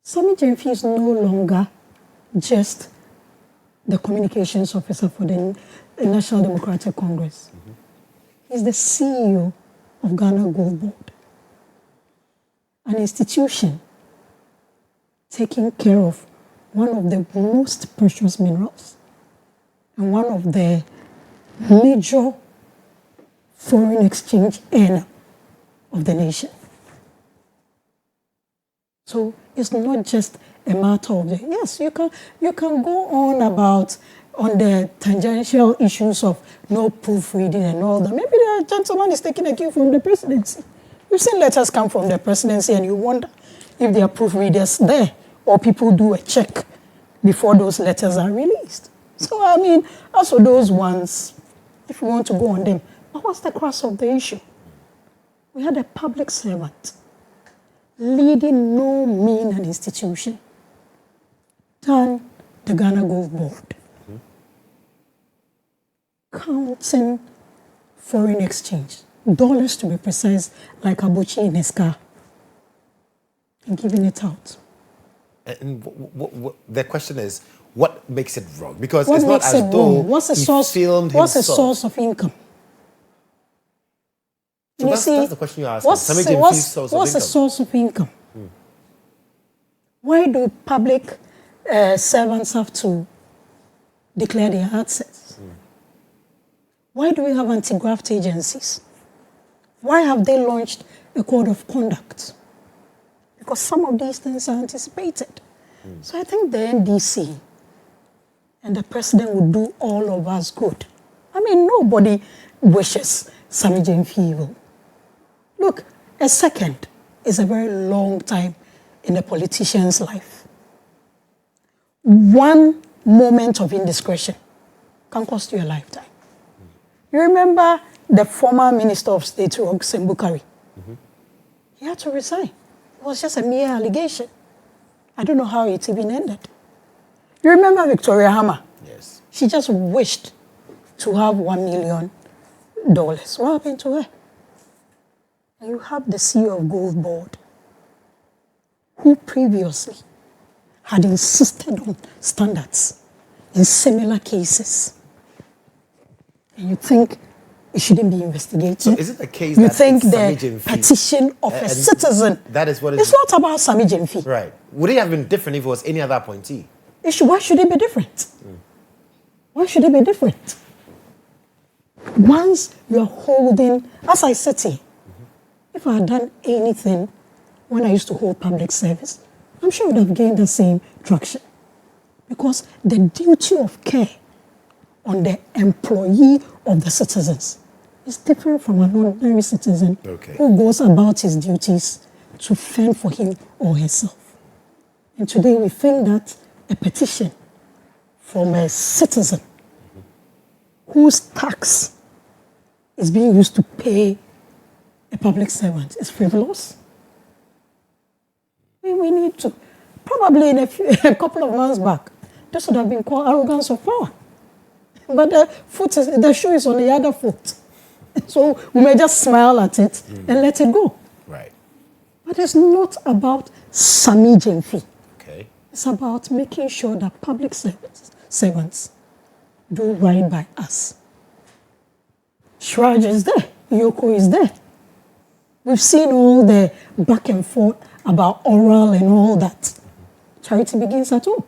Sammy Gyamfi is no longer just the communications officer for the National Democratic Congress. He's the CEO of Ghana Gold Board, an institution taking care of one of the most precious minerals and one of the major foreign exchange earner of the nation. So it's not just a matter of yes, you can go on about on the tangential issues of no proofreading and all that. Maybe the gentleman is taking a cue from the presidency. You've seen letters come from the presidency and you wonder if there are proofreaders there or people do a check before those letters are released. So, I mean, also those ones, if you want to go on them, but what's the crux of the issue? We had a public servant leading no mean an institution than the Ghana Gold Board, counting foreign exchange, dollars to be precise, like Abuchi in his car, and giving it out. And the question is, what makes it wrong? Because it's not as though he filmed himself. What's the source of income? So that's the question you're asking. What's the source of income? Why do public servants have to declare their assets? Why do we have anti-graft agencies? Why have they launched a code of conduct? Because some of these things are anticipated. So I think the NDC and the president would do all of us good. I mean, nobody wishes Sammy Gyamfi evil. Look, a second is a very long time in a politician's life. One moment of indiscretion can cost you a lifetime. You remember the former Minister of State, Roxanne Bukari? He had to resign. It was just a mere allegation. I don't know how it even ended. You remember Victoria Hammer? Yes. She just wished to have $1 million. What happened to her? And you have the CEO of Gold Board, who previously had insisted on standards in similar cases. And you think it shouldn't be investigated? So is it the case you that think Sammy the Gyamfi, petition of a citizen? That is what it's not about Sammy Gyamfi. Right. Would it have been different if it was any other appointee? Why should it be different? Why should it be different? Once you're holding, as I said to you, if I had done anything when I used to hold public service, I'm sure I would have gained the same traction. Because the duty of care on the employee of the citizens is different from an ordinary citizen who goes about his duties to fend for him or herself. And today we think that a petition from a citizen whose tax is being used to pay a public servant is frivolous. We need to, probably in a couple of months back, this would have been called arrogance of power. But the shoe is on the other foot. So we may just smile at it and let it go. Right. But it's not about Sammy Gyamfi. Okay. It's about making sure that public servants do right by us. Shraj is there. Yoko is there. We've seen all the back and forth about oral and all that. Charity begins at home.